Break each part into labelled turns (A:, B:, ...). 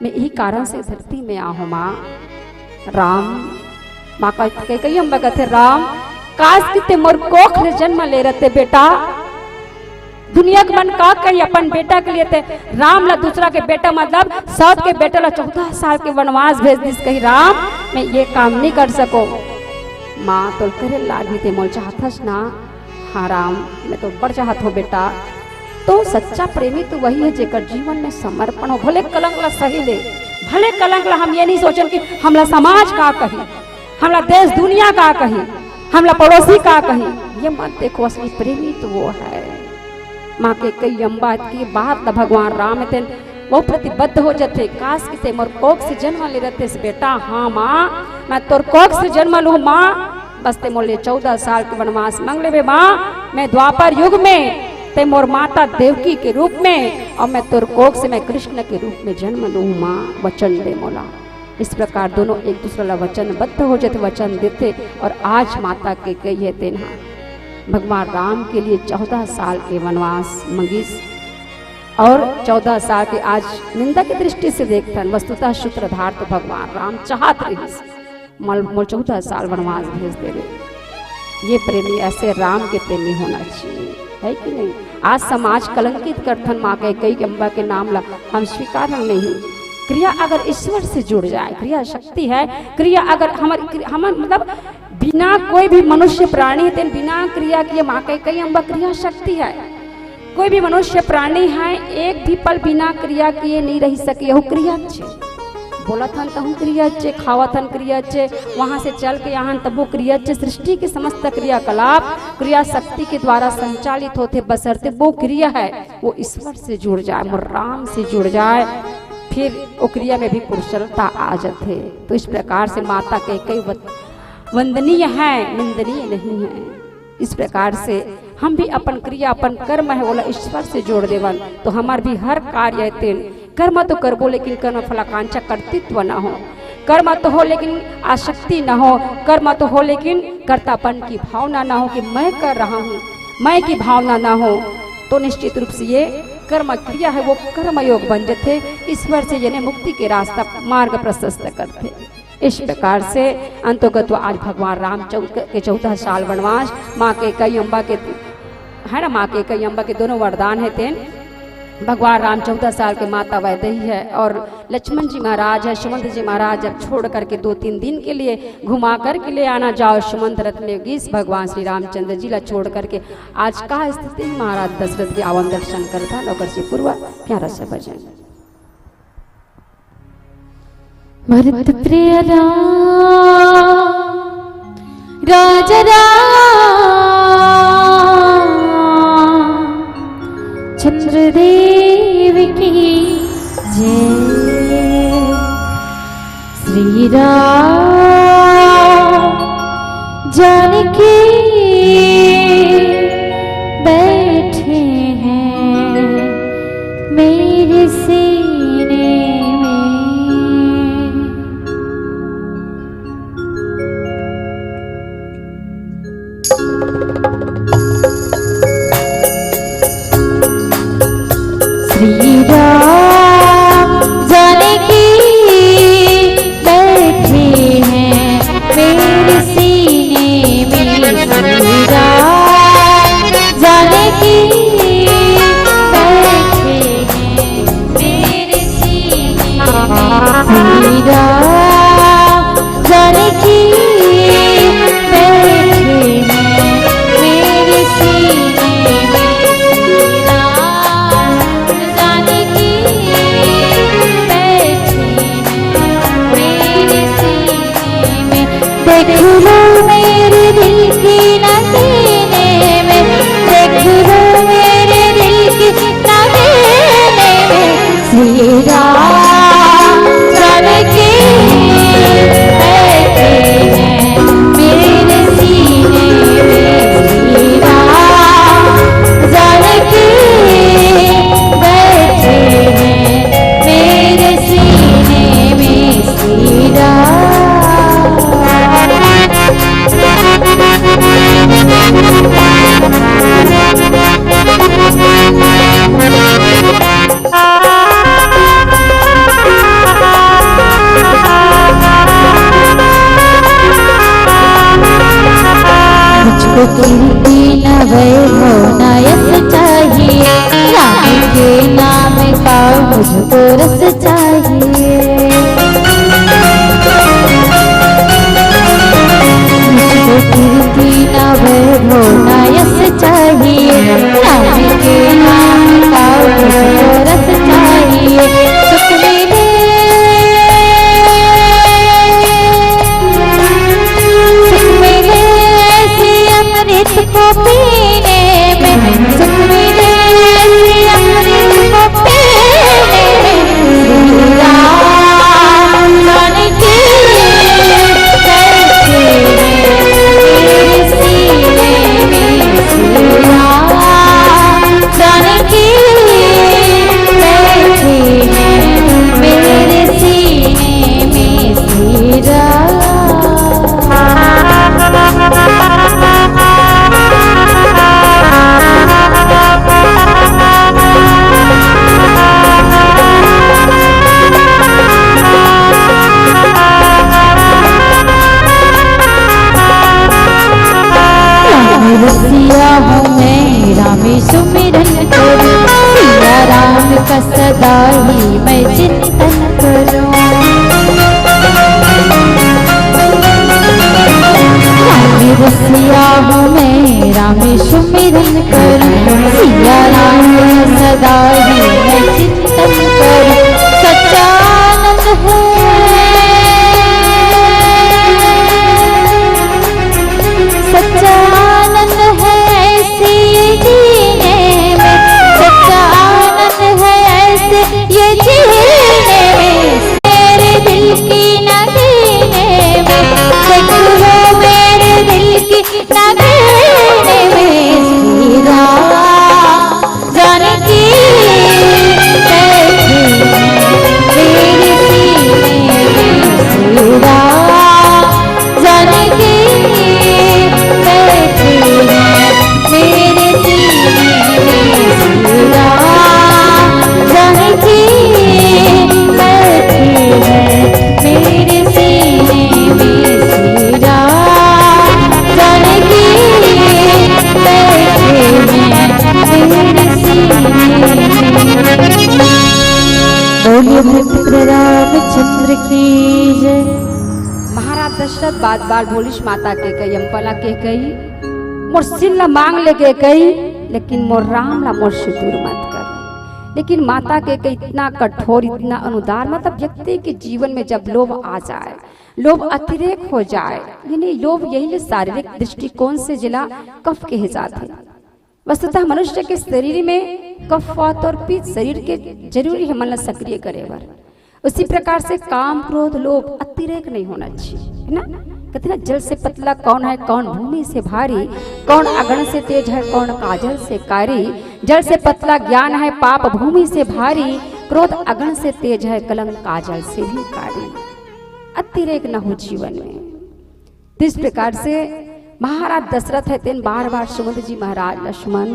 A: मैं यही कारण से धरती में आहूँ माँ। राम माँ का कही हम कहते राम काश किते मोर कोख ने जन्म ले रहते बेटा। दुनिया के मन का कही अपन बेटा के लिए थे राम ला दूसरा के बेटा मतलब सौत के बेटा ला 14 साल के वनवास भेज दिस कही राम मैं ये काम नहीं कर सको। माँ तो करे लागी थे मोल चाहतस ना। हाँ राम मैं तो बड़ चाहत हो बेटा। तो सच्चा प्रेमी तो वही है जेकर जीवन में समर्पण हो। भले कलंक ला सही ले भले कलंक ला हम ये नहीं सोचन कि हमला समाज का कही हमला देश दुनिया का कही हमला पड़ोसी का कही। ये मत देखो असली प्रेमी तो वो है। माँ के कई अम्बात की बात न भगवान राम थे वो प्रतिबद्ध हो जाते। काश किसे मोर कोख से जन्म ले रहते बेटा। हाँ माँ मैं तोर कोख से जन्म लू माँ। बस ते मोले 14 साल के वनवास मांग ले माँ। मैं द्वापर युग में ते मोर माता देवकी के रूप में और मैं तोर कोख से मैं कृष्ण के रूप में जन्म लूँ माँ। वचन दे मोला। इस प्रकार दोनों एक दूसरे ला वचनबद्ध हो जाते वचन देते। और आज माता के कही तेना भगवान राम के लिए 14 साल के वनवास मंगीस और 14 साल के आज निंदा की दृष्टि से देखतन वस्तुतः सूत्रधार तो भगवान राम चाहत रही मोल 14 साल वनवास भेज दे रहे। ये प्रेमी ऐसे राम के प्रेमी होना चाहिए है कि नहीं। आज समाज कलंकित करथन माँ के कई अम्बा के नाम ला हम स्वीकार नहीं। क्रिया अगर ईश्वर से जुड़ जाए क्रिया शक्ति है। क्रिया अगर हम मतलब बिना कोई भी मनुष्य प्राणी है बिना क्रिया किए माँ के कई अम्बा क्रिया शक्ति है। कोई भी मनुष्य प्राणी है एक भी पल बिना क्रिया किए नहीं रह सके। वो क्रिया बोला था तहु क्रिया चे खावा थन क्रिया चे वहाँ से चल के यहाँ तब वो क्रिया चे। सृष्टि के समस्त क्रियाकलाप क्रिया शक्ति के द्वारा संचालित होते बसरते वो क्रिया है वो ईश्वर से जुड़ जाए मोर राम से जुड़ जाए फिर वो क्रिया में भी कुशलता आ जाते। तो इस प्रकार से माता के कई वंदनीय है निंदनीय नहीं है। इस प्रकार से हम भी अपन क्रिया अपन कर्म है बोला ईश्वर से जोड़ देवन तो हमार भी हर कार्य तेन कर्म तो करबो लेकिन कर्म फलाकांक्षा कर्तृत्व न हो। कर्म तो हो लेकिन आसक्ति न हो। कर्म तो हो लेकिन कर्तापन की भावना न हो कि मैं कर रहा हूँ मैं की भावना न हो। तो निश्चित रूप से ये कर्म क्रिया है वो कर्म योग बन जाते ईश्वर से यानी मुक्ति के रास्ता मार्ग प्रशस्त करते। इस प्रकार से अंतोगत आज भगवान राम के 14 साल वनवास माँ के कई अम्बा के है ना माँ के कई अम्बा के दोनों वरदान है तेन। भगवान राम 14 साल के माता वैदेही है और लक्ष्मण जी महाराज है। सुमंत जी महाराज जब छोड़ करके 2-3 दिन के लिए घुमा कर के ले आना जाओ सुमंत रथ में गीस भगवान श्री रामचंद्र जी ला छोड़ करके आज का स्थिति महाराज दशरथ के आवन दर्शन करता नौकर से पूर्व प्यारा से भजन।
B: भरत प्रिय राजा चंद्रदेव की जय। श्री राम जानकी बैठे हैं मेरे सीने श्री राम जानकी बैठे हैं मेरे सीने में। श्री राम जानकी बैठे हैं मेरे सीने में। श्री राम जानकी बैठे हैं मेरे सीने में। श्री राम जानकी बैठे हैं मेरे सीने में। देख लो मेरे दिल की नगीने में देख लो मेरे दिल की नगीने में। श्री राम जानकी चाहिए। मुझको कीर्ति न वैभव न यश चाहिए, राम के नाम का मुझको रस चाहिए। सुख मिले ऐसी अमृत को पीने में, सुख मिले ऐसी अमृत को पीने में। राम जानकी कैसे मेरे सीने में, श्री राम जानकी कैसे मेरे सीने में, श्री राम। सिया हूँ मैं राम सुमिरन करूँ, सिया राम का सदा ही मैं चिंतन करूँ। सिया हूँ मैं राम सुमिरन करूँ, सिया राम का सदा ही मैं चिंतन करूँ। सच्चानंद है ऐसे ये जीने में, सच्चा आनंद है ऐसे ये जीने में। मेरे दिल की नगीने में, देखो मेरे दिल की नगीने में, श्री राम जानकी कैसे मेरे सीने में, श्री राम जानकी मेरे सीने में, श्री राम जानकी बैठी है मेरे सीने में, श्री राम जानकी बैठी है मेरे सीने में। बोलिए भक्त रामचंद्र की जय।
A: महाराज दशरथ बात बार बोलिश माता के कही अम्पला के कही मोर सिल ला मांग ले के कही, लेकिन मोर राम ला मोर से दूर मत कर। लेकिन माता के कही इतना कठोर इतना अनुदार, मतलब व्यक्ति के जीवन में जब लोभ आ जाए, लोभ अतिरेक हो जाए, यानी लोभ यही शारीरिक दृष्टिकोण से जिला कफ के जाते। वस्तुतः मनुष्य के शरीर में कफ वात और पित्त शरीर के जरूरी है मन सक्रिय करे बर। उसी प्रकार से काम क्रोध लोभ अतिरेक नहीं होना चाहिए, है ना। कहते ना जल से पतला कौन है, कौन भूमि से भारी, कौन अगन से तेज है, कौन काजल से कारी। जल से पतला ज्ञान है, पाप भूमि से भारी, क्रोध अगन से तेज है, कलंक काजल से भी कारी। अतिरेक न हो जीवन में। इस प्रकार से महाराज दशरथ है तेन बार बार सुमंत जी महाराज लक्ष्मण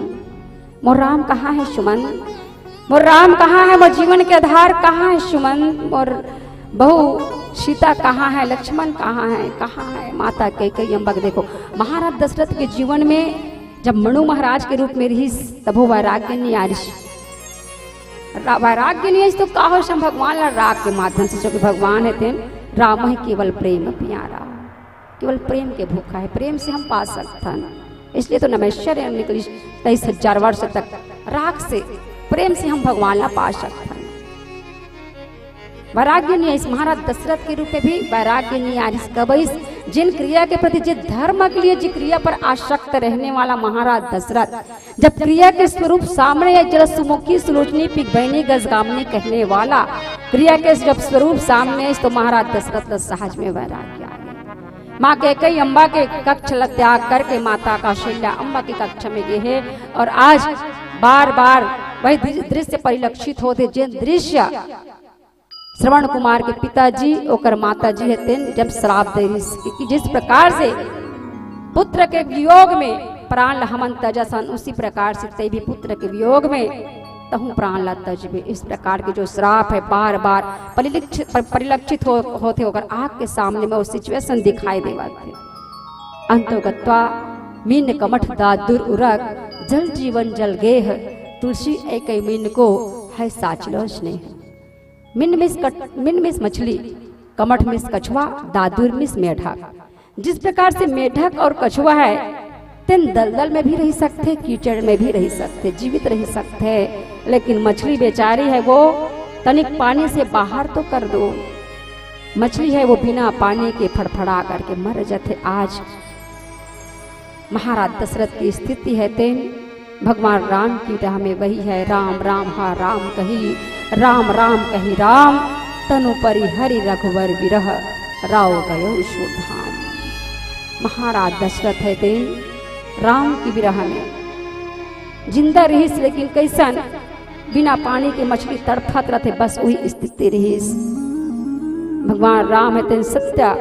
A: मोर राम कहाँ है सुमन, मोर राम कहाँ है, मोर जीवन के आधार कहाँ है सुमन, मोर बहु सीता कहाँ है, लक्ष्मण कहाँ है माता कैकेयी अम्बा। देखो महाराज दशरथ के जीवन में जब मनु महाराज के रूप में रही तबो वैराग्य नहीं आ रही, वैराग्य नहीं तो का हो सम भगवान ला राग के माध्यम से, जो कि भगवान है तेन राम है केवल प्रेम प्यारा, केवल प्रेम के भूखा है, प्रेम से हम पा सकते। इसलिए तो नमेश्वर निकली 23,000 वर्ष तक राग से प्रेम से हम भगवान ला पा सकते हैं। वैराग्य नहीं है। महाराज दशरथ के रूप में भी वैराग्य नहीं आ रही। कबई जिन क्रिया के प्रति जिस धर्म के लिए जिस क्रिया पर आसक्त रहने वाला महाराज दशरथ, जब क्रिया के स्वरूप सामने जल सुमुखी सुलोचनी पिगबैनी गजगामनी कहने वाला क्रिया के जब स्वरूप सामने तो महाराज दशरथ सहज में वैराग्य आ गया। माँ कैकेयी अम्बा के कक्ष त्याग करके माता कौशल्या अम्बा के कक्ष में गए हैं और आज बार बार वही दृश्य परिलक्षित होते जिन दृश्य श्रवण कुमार के पिताजी और माता जी है जब श्राप दे कि जिस प्रकार से पुत्र के वियोग में प्राण हमन तजसन, उसी प्रकार से ते भी पुत्र के वियोग में तहु प्राण ला तजबे। इस प्रकार के जो श्राप है बार बार परिलक्षित होते होकर आग के सामने में वो सिचुएशन दिखाई देवाते। अंतोगत्वा मीन कमठ दा दूर उरक जल जीवन जल गेह, तुलसी एक मीन को है साचलो स्नेह। मिन मिस मछली, कमठ मिस कछुआ, दादुर मिस मेढक। जिस प्रकार से मेढक और कछुआ है तेन दलदल में भी रह सकते, कीचड़ में भी रह सकते, जीवित रह सकते, लेकिन मछली बेचारी है वो तनिक पानी से बाहर तो कर दो, मछली है वो बिना पानी के फड़फड़ा करके मर जाते। आज महाराज दशरथ की स्थिति है तेन भगवान राम की राह में वही है। राम राम हा राम कही, राम राम कही राम, तनु परि हरि रघुवर विरह, राव गयो धाम। महाराज दशरथ है तेन राम की विरह में जिंदा रहीस, लेकिन कैसन बिना पानी के मछली तड़फत रहते, बस वही स्थिति रहीस। भगवान राम है तेन सत्य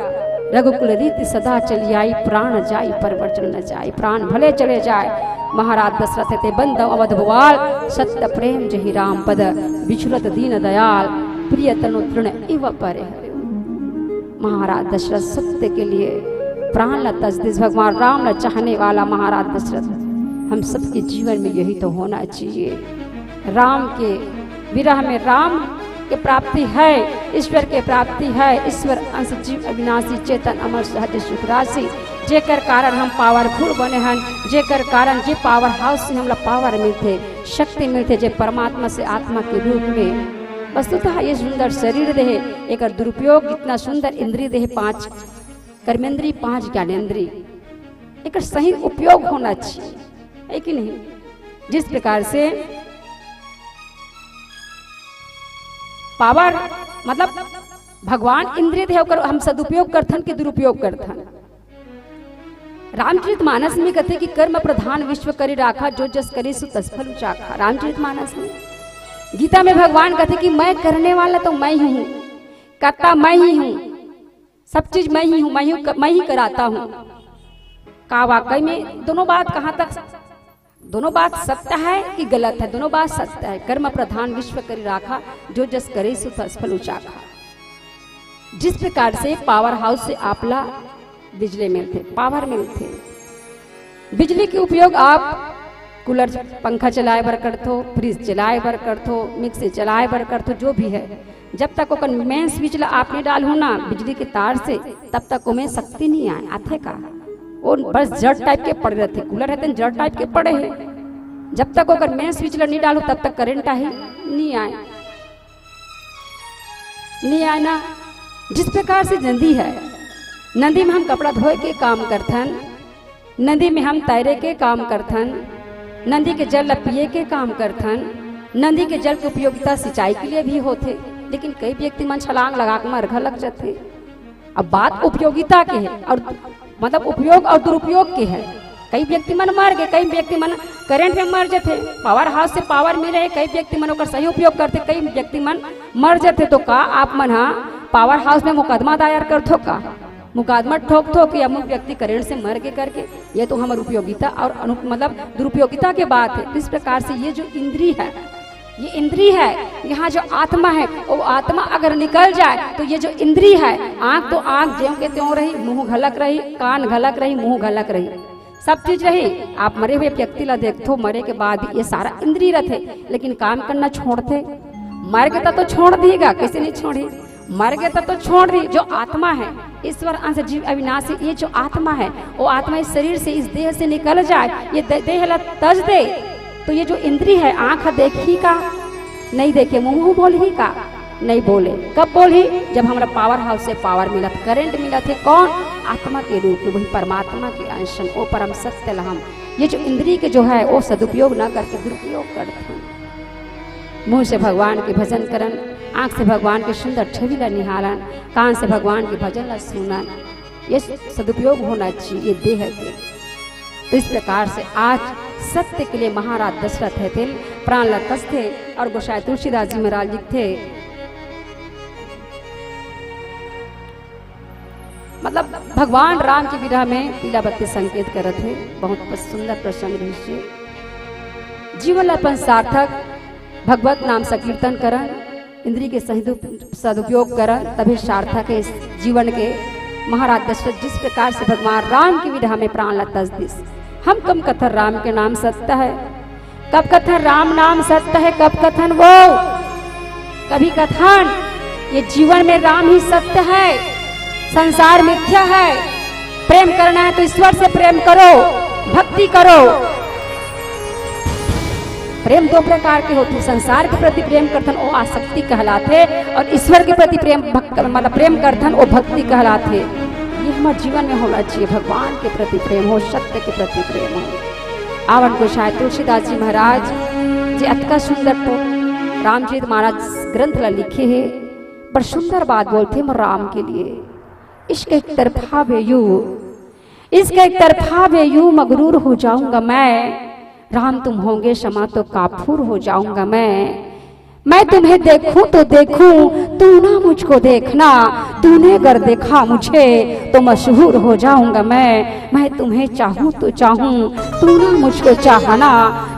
A: रघुकुल रीति सदा चली आई, प्राण जाई परवचन न जाए, प्राण भले चले जाए। महाराज दशरथ ते बंदव अवध भुआल, सत्य प्रेम जहि राम पद, विचुरत दीन दयाल, प्रिय तनु तृण इव परे। महाराज दशरथ सत्य के लिए प्राण ल तजदीस, भगवान राम न चाहने वाला महाराज दशरथ। हम सबके जीवन में यही तो होना चाहिए। राम के विरह में राम के प्राप्ति है, ईश्वर के प्राप्ति है। ईश्वर अंश जीव अविनाशी चेतन अमर सहज सुख राशि, जेकर कारण हम पावरफुल बने हैं, जेकर कारण जे पावर हाउस से हमला पावर मिलते, शक्ति मिलते, जे परमात्मा से आत्मा के रूप में। वस्तुतः ये सुंदर शरीर देह, एक दुरुपयोग इतना सुंदर इंद्रिय देह, 5 कर्मेंद्री 5 ज्ञानेंद्री, एक सही उपयोग होना चाहिए, है कि नहीं। जिस प्रकार से पावर मतलब भगवान इंद्रिय देह होकर हम सदुपयोग करथन के दुरुपयोग करथन। रामचरितमानस में कहते कि कर्म प्रधान विश्व करी राखा, जो जस करी सो तस फल चाखा। रामचरितमानस में, गीता में भगवान कहते कि मैं करने वाला तो मैं ही हूँ, करता मैं ही हूँ, सब चीज मैं ही हूँ, मैं ही कराता हूँ। का वाकई में दोनों बात कहाँ तक, दोनों बात सत्य है कि गलत है? दोनों बात सत्य है। कर्म प्रधान विश्व करी राखा, जो जस करे सो तस फल चाखा। जिस प्रकार से पावर हाउस से आपला बिजली मिलते, पावर मिलते, बिजली के उपयोग आप कूलर पंखा चलाए बर करथो, फ्रिज चलाए बर करथो, मिक्सी चलाए बर करथो, जो भी है। जब तक ओकर मेन स्विच ला आप नहीं डालू ना बिजली के तार से, तब तक उमें शक्ति नहीं आए आथे का। और बस जड़ टाइप के पड़े रहते, कूलर रहते जड़ टाइप के पड़े हैं। जब तक ओकर मेन स्विच ला नहीं डालू तब तक करंट आए नहीं आए, नहीं आए ना। जिस प्रकार से नदी है, नदी में हम कपड़ा धोए के काम करथन, नदी में हम तैरे के काम करथन, नदी के जल पिए के काम करथन, नदी के जल की उपयोगिता सिंचाई के लिए भी होते, लेकिन कई व्यक्ति मन छलांग लगा के मरघा लग जाते। अब बात उपयोगिता के है, और मतलब उपयोग और दुरुपयोग के है। कई व्यक्ति मन मर गए, कई व्यक्ति मन करंट में मर जाते, पावर हाउस से पावर मिले, कई व्यक्ति मन का सही उपयोग करते, कई व्यक्ति मन मर जाते। तो का आप मन पावर हाउस में मुकदमा दायर करथो का, मुकदमा ठोक कि अमुक व्यक्ति करंट से मर के करके? ये तो हमारी उपयोगिता और मतलब दुरुपयोगिता के बात है। इस प्रकार से ये जो इंद्रिय है, ये इंद्रिय है, यहाँ जो आत्मा है, वो आत्मा अगर निकल जाए तो ये जो इंद्रिय है, आँख तो आँख ज्यों के त्यों रही, मुंह घलक रही, कान घलक रही, मुंह घलक रही, सब चीज रही। आप मरे हुए व्यक्ति ला देखो, मरे के बाद भी ये सारा इंद्रिय रहते, लेकिन काम करना छोड़ते। मर गया तो छोड़ देगा, कैसे नहीं छोड़ी, मर गया तो छोड़ दी। जो आत्मा है, ईश्वर अंश जीव अविनाशी, ये जो आत्मा है, वो आत्मा इस शरीर से, इस देह से निकल जाए, ये देह ला तज दे, तो ये जो इंद्रिय है, आंख देखी का नहीं देखे, मुंह बोल ही का नहीं बोले। कब बोली? जब हमारा पावर हाउस से पावर मिला, करंट मिला थे, कौन? आत्मा के रूप में, वही परमात्मा के अंशन, वो परम सत्य लहम। ये जो इंद्रिय के जो है वो सदुपयोग न करके दुरुपयोग करते हैं। मुंह से भगवान के भजन करन, आँख से भगवान के सुंदर छवि ला निहालन, कान से भगवान के भजन ला सुनन, ये सदुपयोग होना चाहिए देह के। तो इस प्रकार से आज सत्य के लिए महाराज दशरथ है थे, प्राण लतस थे, और गोसाई तुलसीदास जी महाराज जी थे। मतलब भगवान राम की विरह में पीला बत्ती संकेत कर रहे थे। बहुत सुंदर प्रसंग दृश्य, जीवन अपन सार्थक भगवत नाम संकीर्तन करन, इंद्रिय के सदुपयोग करन, तभी सार्थक है इस जीवन के। महाराज दशरथ जिस प्रकार से भगवान राम की विधा में प्राण लतस दिस, हम कम कथन राम के नाम सत्य है, कब कथन राम नाम सत्य है, कब कथन वो, कभी कथन ये जीवन में राम ही सत्य है, संसार मिथ्या है। प्रेम करना है तो ईश्वर से प्रेम करो, भक्ति करो। प्रेम दो प्रकार के होते, संसार के प्रति प्रेम करथन वो आसक्ति कहलाते, और ईश्वर के प्रति प्रेम मतलब प्रेम करथन वो भक्ति कहलाते। ये हमारे जीवन में होना चाहिए, भगवान के प्रति प्रेम हो, सत्य के प्रति प्रेम हो। आवन को शायद तुलसीदास जी महाराज जी अतका सुंदर तो रामचरित महाराज ग्रंथ ला लिखे है, बड़ सुंदर बात बोलते हैं राम के लिए। इश्क एक तरफा बेयू, इसका एक तरफा बेयू मगरूर हो जाऊंगा मैं, राम तुम होंगे क्षमा तो काफूर हो जाऊंगा मैं तुम्हें देखूं तो देखूं, तू ना मुझको देखना, तूने अगर देखा मुझे तो मशहूर हो जाऊंगा मैं तुम्हें चाहूं तो चाहूं, तू ना मुझको चाहना,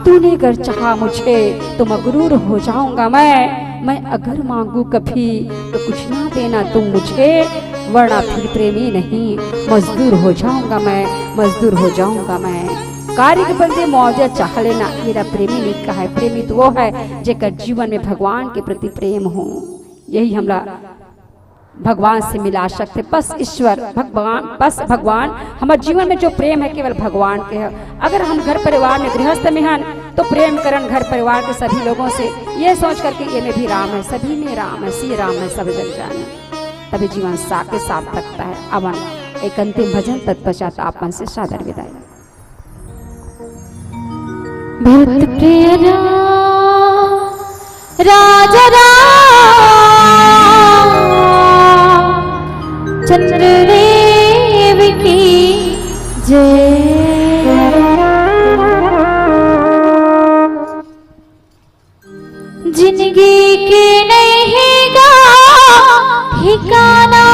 A: तूने अगर चाहा मुझे तो मगरूर हो जाऊंगा मैं अगर मांगू कभी तो कुछ ना देना तुम मुझे, वरना फिर प्रेमी नहीं मजदूर हो जाऊंगा मजदूर हो जाऊंगा मैं। कार्य के बंदे मौजा चाह लेना, मेरा प्रेमी लिखा है। प्रेमी तो वो है जेकर जीवन में भगवान के प्रति प्रेम हो। यही हमरा भगवान से मिला सकते, बस ईश्वर भगवान, बस भगवान। हमारे जीवन में जो प्रेम है केवल भगवान के है। अगर हम घर परिवार में गृहस्थ में हैं तो प्रेम करन घर परिवार के सभी लोगों से, ये सोच करके ये में भी राम है, सभी में राम है, सी राम है, सब जग जाने, तभी जीवन साके साफ रखता है। अब एक अंतिम भजन तत्पश्चात आपन से सादर विदाई।
B: भक्त प्रिय राजा राम चंद्रदेव की जय। जिंदगी के नहीं गा ठिकाना,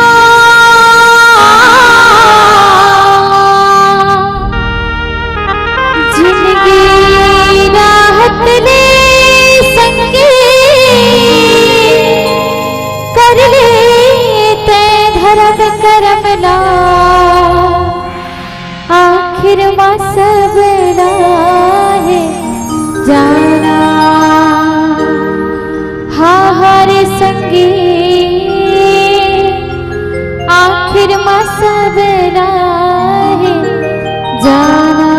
B: आखिर मां सबला है जाना, हाँ हरे संगी आखिर मां सबला है जाना।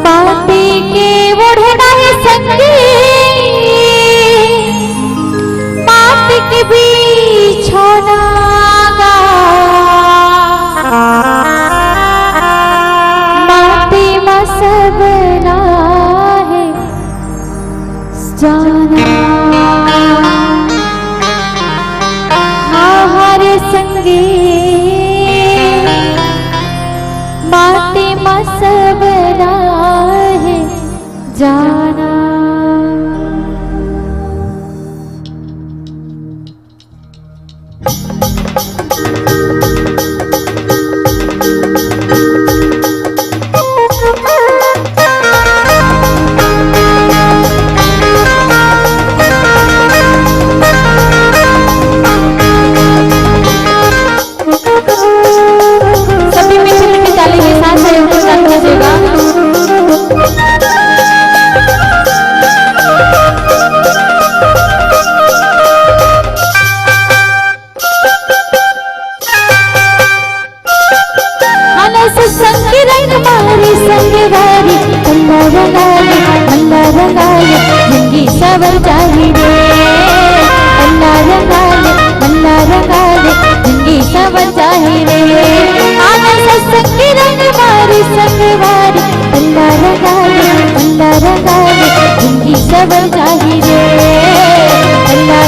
B: बाती के ओढ़ना है संगी, बात के बिछौना, सबला है जाना, हाँ हरे संगे बातें मां सबला है जाना। सवर चाहिए अल्लाह रंगाले अल्लाह रंगाले जिंदगी सवर चाहिए। आना सत्संग की रंग मारी संगवारी अल्लाह रंगाले जिंदगी सवर चाहिए। अल्लाह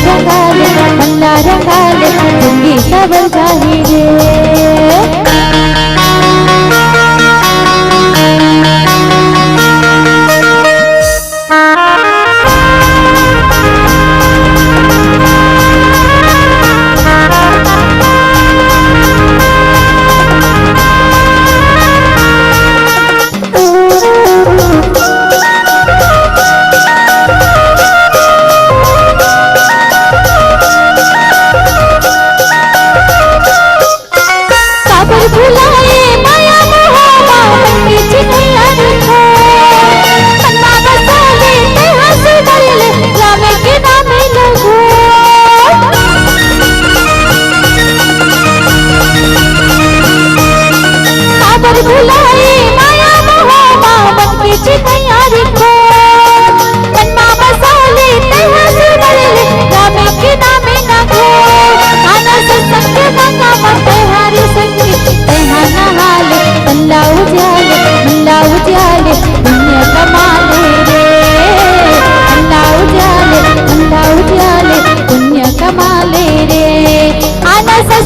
B: रंगाले जिंदगी सवर चाहिए।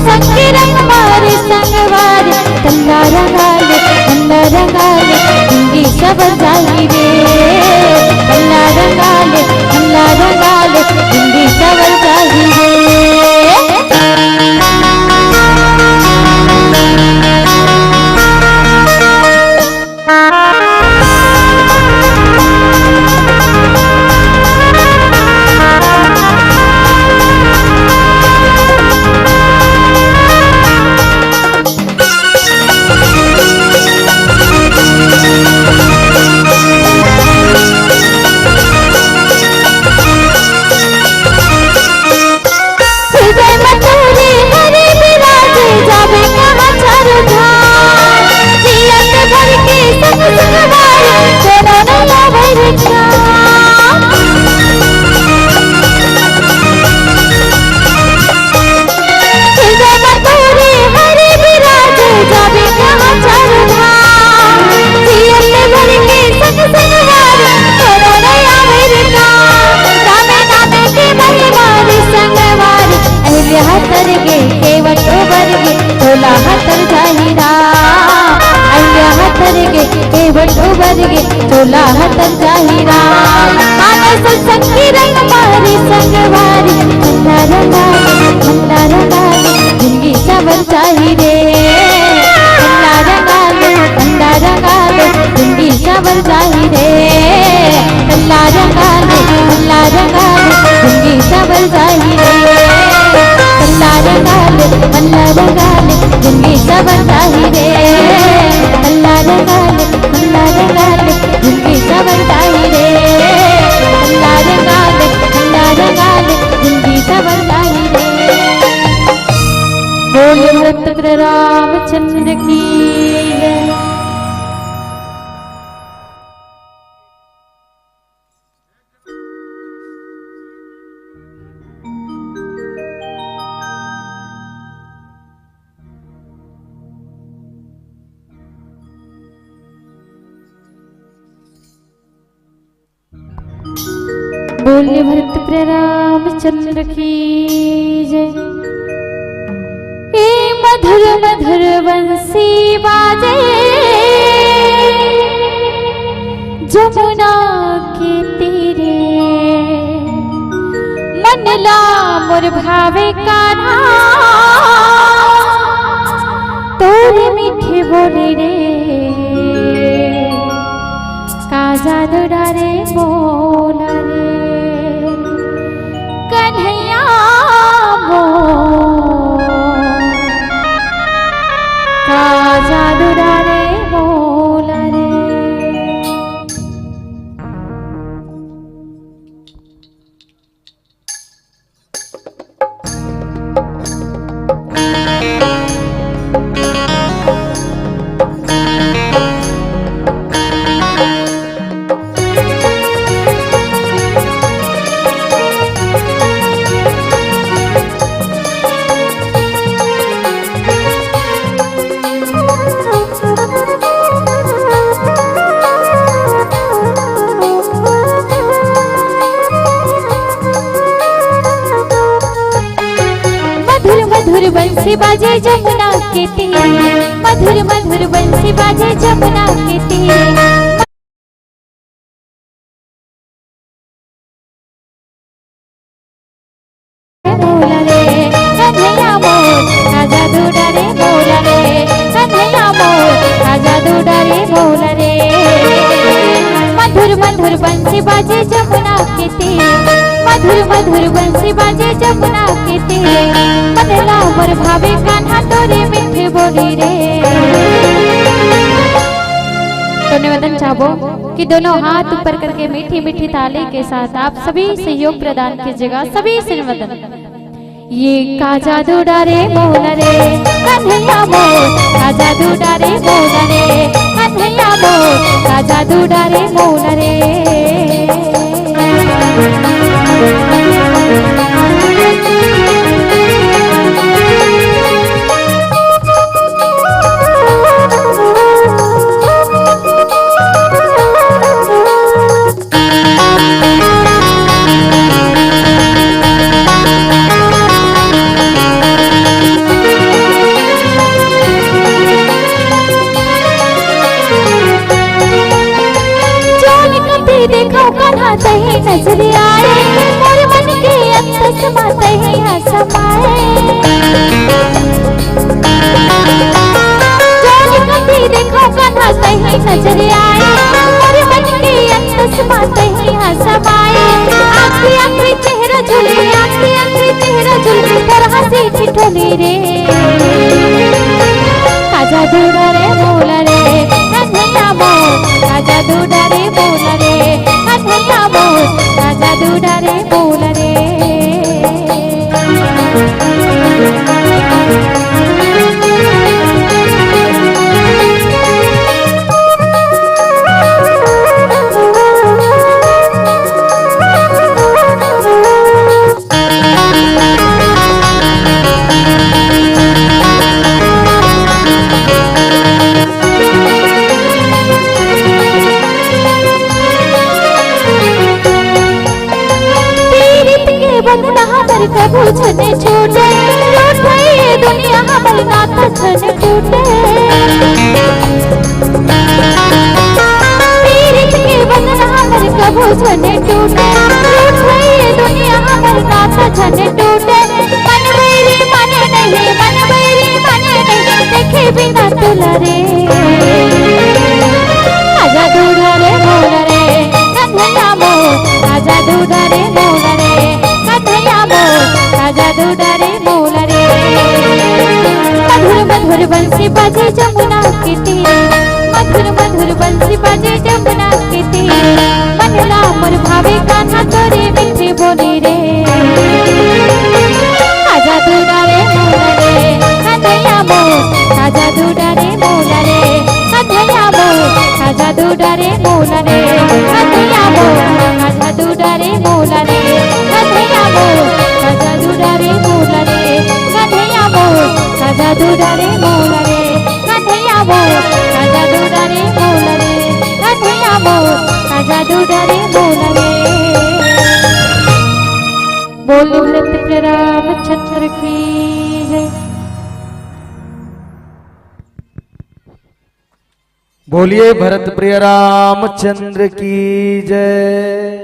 B: संगी रंग मारे संगवारे तल्ला रंगाले जिंदगी सबर जाही रे तल्ला रंगाले जिंदगी सबर जाही रे चोला हतर जाहिरा मानस संगी रंग मारी संगवारी ठंडा रंगाले जिंदगी सबर चाहिए ठंडा रंगाले जिंदगी सबर चाहिए ठंडा रंगाले जिंदगी सबर चाहिए ठंडा रंगाले जिंदगी सबर चाहिए ठंडा रंगाले जिंदगी सबर चाहिए ठंडा रंगाले जिंदगी सबर चाहिए। बोल भक्त रामचंद्र की बोले भरत रामचंद्र की जय। ए मधुर मधुर बंसी बाजे जमुना के तीरे मन ला मोर भावे कान्हा तोरे मीठे बोले रे काजा दुरारे बोला रे कन्हैया काजा दुरारे बोला रे। मधुर बंसी बाजे जमुना के तीरे मधुर मधुर बंसी बाजे जमुना के तीरे बोला रे कन्हैया मोर काजा दुरारे बोला रे कन्हैया मोर काजा दुरारे बोला रे। मधुर मधुर बंसी बाजे जमुना के तीरे मधुर मधुर बंसी बाजे जमुना के तीरे बदला मोर भावे कान्हा तोरे मीठे बोली रे। तो निवेदन चाहो कि दोनों हाथ ऊपर करके मीठी मीठी ताली के साथ आप सभी सहयोग प्रदान कीजिएगा। सभी से निवेदन ये काजा दुरारे बोला रे कन्हैया मोर काजा दुरारे बोला रे कन्हैया मोर काजा दुरारे बोला रे। ही नजर आए मोर मन के अंतस बात ही हसमाए आखी आखी चेहरा झुले आखी आखी चेहरा झुले तरह से ठिठोली रे काजा दूड़ा रे मोला रे कन्हैया मोर काजा दूड़ा रे मोला रे कन्हैया मोर काजा दूड़ा रे मोला रे कबू छने छूटे लूट गई दुनिया हमर नाता छने टूटे पीरित के बंधन हमर कबू छने टूटे लूट गई दुनिया हमर नाता छने टूटे मन बैरी माने नहीं देखे बिना तुला रे आजा दूड़ा रे मोला रे कन्हैया मोर आजा दूड़ा रे मोला रे कन्हैया मोर आजा दूड़ा रे मोला रे मधुर मधुर बंसी बाजे जमुना के तीरे मधुर मधुर बंसी बाजे जमुना के तीरे मनला मोर भावे कान्हा तोरे मीठे बोली रे आजा दूड़ा रे मोला रे कन्हैया मोर आजा दूड़ा रे मोला रे कन्हैया मोर आजा दूड़ा रे मोला रे कन्हैया मोर आजा दूड़ा रे मोला रे कन्हैया मोर आजा दूड़ा रे मोला रे कन्हैया मोर आजा दूड़ा रे मोला रे कन्हैया मोर आजा दूड़ा रे मोला रे कन्हैया मोर आजा दूड़ा रे मोला रे बोलो नृत्य रामचंद्र की जय
C: बोलिए भरत प्रिय रामचंद्र की जय।